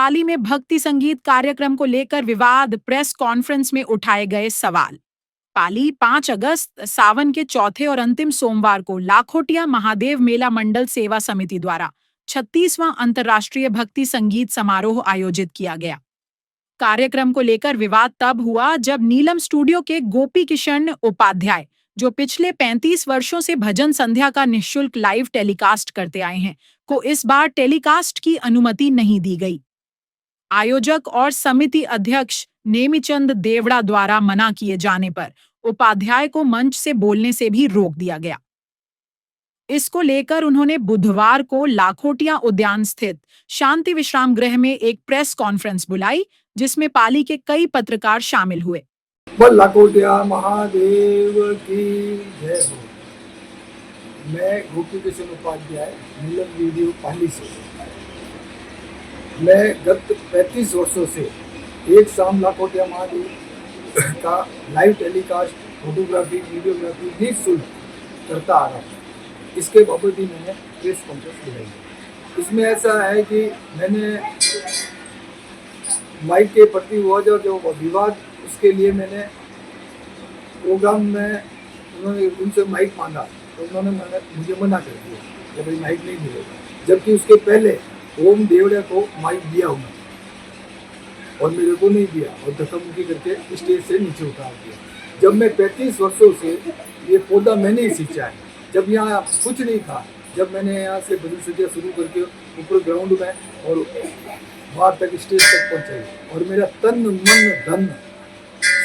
पाली में भक्ति संगीत कार्यक्रम को लेकर विवाद, प्रेस कॉन्फ्रेंस में उठाए गए सवाल। पाली 5 अगस्त सावन के चौथे और अंतिम सोमवार को लाखोटिया महादेव मेला मंडल सेवा समिति द्वारा 36वां अंतर्राष्ट्रीय भक्ति संगीत समारोह आयोजित किया गया। कार्यक्रम को लेकर विवाद तब हुआ जब नीलम स्टूडियो के गोपी किशन उपाध्याय, जो पिछले 35 वर्षों से भजन संध्या का निःशुल्क लाइव टेलीकास्ट करते आए हैं, को इस बार टेलीकास्ट की अनुमति नहीं दी गई। आयोजक और समिति अध्यक्ष नेमिचंद देवड़ा द्वारा मना किए जाने पर उपाध्याय को मंच से बोलने से भी रोक दिया गया। इसको लेकर उन्होंने बुधवार को लाखोटिया उद्यान स्थित शांति विश्राम गृह में एक प्रेस कॉन्फ्रेंस बुलाई, जिसमें पाली के कई पत्रकार शामिल हुए। लाखोटिया महादेव की जय हो। मैं गोपी किशन उपाध्याय, नीलम वीडियो पाली से। मैं गत 35 वर्षों से एक शाम लाखोटिया महादेव का लाइव टेलीकास्ट, फोटोग्राफी, वीडियोग्राफी निःशुल्क करता आ रहा हूँ। इसके बाबत ही मैंने प्रेस कॉन्फ्रेंस बुलाई। इसमें ऐसा है कि मैंने माइक के प्रति हुआ जो विवाद, उसके लिए मैंने प्रोग्राम में उन्होंने उनसे माइक मांगा तो उन्होंने मुझे मना कर दिया कि भाई माइक नहीं मिलेगा, जबकि उसके पहले ओम देवड़ा को माइक दिया उन्होंने और मेरे को नहीं दिया और धक्का-मुक्की करके स्टेज से नीचे उतार दिया। जब मैं 35 वर्षों से ये पौधा मैंने ही सींचा है, जब यहाँ कुछ नहीं था, जब मैंने यहाँ से भजन संध्या शुरू करके ऊपर ग्राउंड में और वहाँ तक स्टेज तक पहुँचाई और मेरा तन मन धन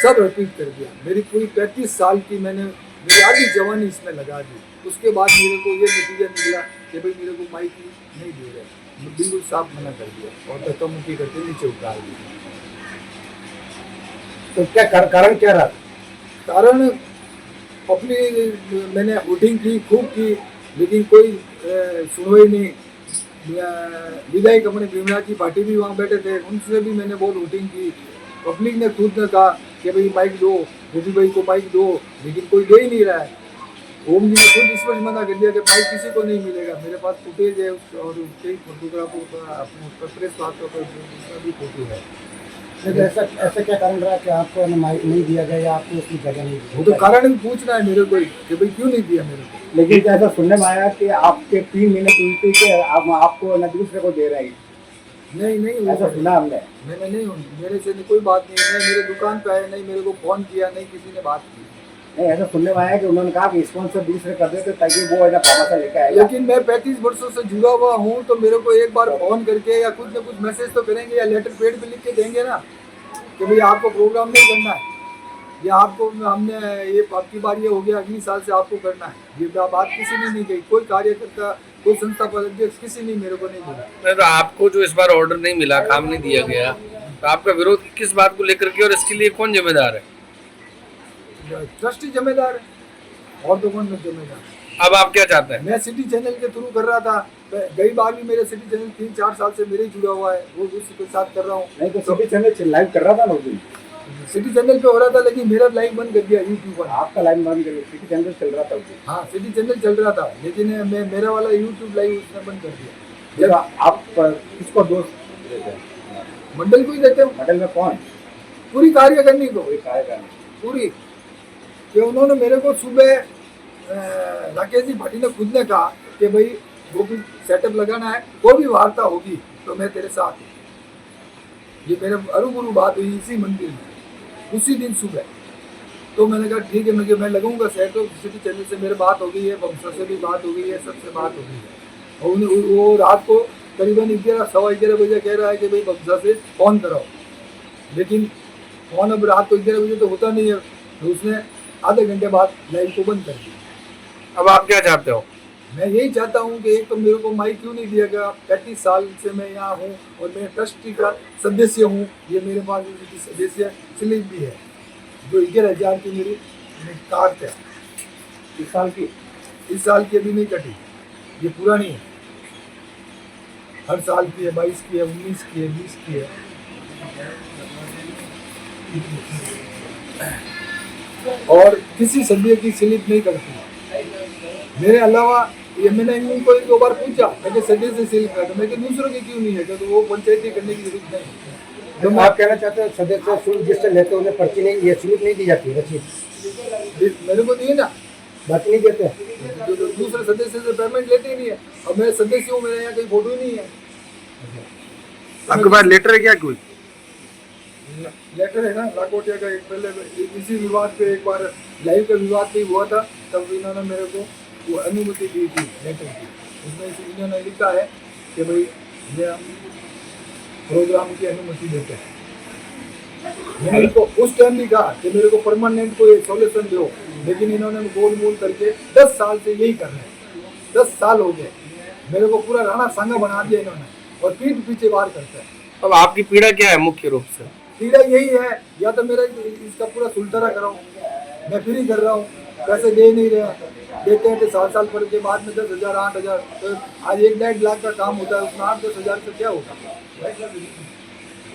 सब अर्पित कर दिया। मेरी पूरी 35 साल की मेरी आधी जवानी इसमें लगा दी। उसके बाद मेरे को ये नतीजा निकला कि भाई मेरे को माइक नहीं दे रहे, बिल्कुल साफ मना कर दिया और धक्का-मुक्की करके नीचे उतार दिया। तो क्या कारण क्या रहा? कारण अपनी मैंने वोटिंग की, खूब की, लेकिन कोई सुनवाई नहीं। विधायक अपने भीमराज जी पार्टी भी वहाँ बैठे थे, उनसे भी मैंने बहुत वोटिंग की। पब्लिक ने खुद ने कहा कि भाई माइक दो, गोपी भाई को माइक दो, लेकिन कोई दे ही नहीं रहा है। ओम जी ने खुद इस पर मना कर दिया कि माइक किसी को नहीं मिलेगा। मेरे पास फुटेज है और कई फोटोग्राफों का अपने प्रेस वार्ता पर दूसरा भी फोटो है। ऐसा क्या कारण रहा कि आपको माइक नहीं दिया गया या आपको उसकी जगह नहीं दी? वो तो कारण भी पूछना है मेरे को कि भाई क्यों नहीं दिया मेरे को। लेकिन क्या ऐसा सुनने में आया कि आपके 3 महीने पूछते कि आपको न दूसरे को दे रहे हैं? नहीं, ऐसा सुना हमने। मैंने नहीं, मेरे से कोई बात नहीं, मैं मेरे दुकान पे आया, नहीं मेरे को फोन किया, नहीं किसी ने बात की। नहीं, ऐसा सुनने में आया कि उन्होंने कहा कि स्पॉन्सर दूसरे कर देते ताकि वो पैसा लेकर आए। लेकिन मैं 35 वर्षों से जुड़ा हुआ हूँ, तो मेरे को एक बार फोन करके या कुछ न कुछ मैसेज तो करेंगे या लेटर पेड पे लिख के देंगे ना कि भाई आपको प्रोग्राम नहीं करना है, या आपको हमने ये आपकी बार ये हो गया, अगली साल से आपको करना है। ये बात किसी ने नहीं कही, कोई कार्यकर्ता, कोई संस्था अध्यक्ष, किसी ने मेरे को नहीं बोला। तो आपको जो इस बार ऑर्डर नहीं मिला, काम नहीं दिया गया, तो आपका विरोध किस बात को लेकर के और इसके लिए कौन जिम्मेदार है? ट्रस्टी जिम्मेदार है और तो कौन जिम्मेदार। अब आप क्या चाहते हैं? मैं सिटी चैनल के थ्रू कर रहा था, गई बार भी मेरे सिटी चैनल 3-4 साल से मेरे जुड़ा हुआ है, वो उसके साथ कर रहा हूँ। नहीं तो सिटी चैनल लाइव कर रहा था ना उस दिन? सिटी चैनल पे हो रहा था, लेकिन मेरा लाइव बंद कर दिया यूट्यूब पर। आपका लाइव बंद कर दिया? सिटी चैनल चल रहा था उस दिन? हाँ, सिटी चैनल चल रहा था, लेकिन मेरा वाला यूट्यूब लाइव उसने बंद कर दिया। जब आप किसको दोष देते हैं? मंडल को ही देते हो। मंडल में कौन? पूरी कार्यकारिणी को, पूरी कि उन्होंने मेरे को सुबह राकेश जी भट्टी ने खुद ने कहा कि भाई गोपी सेटअप लगाना है, कोई भी वार्ता होगी तो मैं तेरे साथ हूँ। ये मेरे अरुगुरु बात हुई इसी मंदिर में उसी दिन सुबह। तो मैंने कहा ठीक है, मैं लगूंगा सेटअप। सिटी चैनल से मेरी बात हो गई है, बंसर से भी बात हो गई है, सबसे बात हो गई है। और वो रात को करीबन 11-11:15 बजे कह रहा है कि भाई बंसर से फोन कराओ, लेकिन फोन अब रात को 11 बजे तो होता नहीं है, तो उसने आधे घंटे बाद लाइव को बंद कर दिया। अब आप क्या चाहते हो? मैं यही चाहता हूँ कि एक तो मेरे को माइक क्यों नहीं दिया गया। 35 साल से मैं यहाँ हूँ और मैं ट्रस्टी का सदस्य हूँ। ये मेरे पास सदस्य स्लिप भी है जो 11,000 की मेरी कार्ड है। इस साल की अभी नहीं कटी, ये पुरानी है, हर साल की है, 22 की है, 19 की है, 20 की है। और किसी सदस्य की स्लिप नहीं करती। मेरे अलावा ये मैंने उनको एक दो बार पूछा, मैं सदस्य सील कर दो, मैं दूसरों के क्यों नहीं है, तो वो पंचायती करने की जरूरत नहीं। तो आप कहना चाहते हैं सदस्य शुल्क जिससे लेते हैं उन्हें पर्ची नहीं, ये स्लिप नहीं दी जाती रसीद मेरे को दिए ना, बाकी नहीं देते। जो दूसरे सदस्य से पेमेंट लेते ही नहीं है। अब मैं सदस्य हूँ, मेरे यहाँ कहीं फोटो ही नहीं है। आपके पास लेटर है क्या कोई? लेटर है ना, लाखोटिया का। एक पहले इसी विवाद पे एक बार लाइव का विवाद भी हुआ था, तब इन्होंने मेरे को वो अनुमति दी थी लेटर की। उसमें इन्होंने लिखा है कि भाई ये हम प्रोग्राम की अनुमति देते हैं। मैंने इनको उस टाइम भी कहा कि मेरे को परमानेंट कोई सॉल्यूशन दो, लेकिन इन्होंने गोल मोल करके 10 साल से यही कर रहे हैं। 10 साल हो गए, मेरे को पूरा राणा सांगा बना दिया इन्होंने, और पीठ पीछे वार करते हैं। अब आपकी पीड़ा क्या है मुख्य रूप से? पीड़ा यही है, या तो मेरा इसका पूरा सुलझाना कराओ, मैं फ्री कर रहा हूँ, पैसे दे नहीं रहे, देते हैं तो 7 साल पर के बाद में 10,000 8,000, तो आज 1-1.5 लाख का काम होता है, उसमें 8-10 हज़ार से क्या होगा?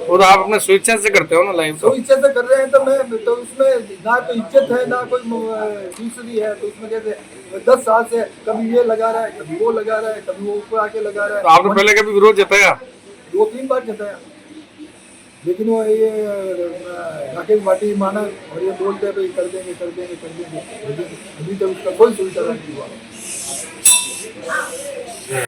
और आप अपने स्वेच्छा से करते हो ना लाइव? तो इज्जत से कर रहे हैं, तो मैं तो उसमें ना तो इज्जत है ना कोई दूसरी है, तो उसमें कैसे 10 साल से कभी ये लगा रहा है, कभी वो लगा रहा है, कभी वो ऊपर आके लगा रहा है। तो आपने पहले कभी विरोध जताया? 2-3 बार जताया, लेकिन वो ये राकेश भाटी माना और ये बोलते हैं भाई कर देंगे कर देंगे कर देंगे, लेकिन अभी तक उसका कोई सुलझाना नहीं हुआ।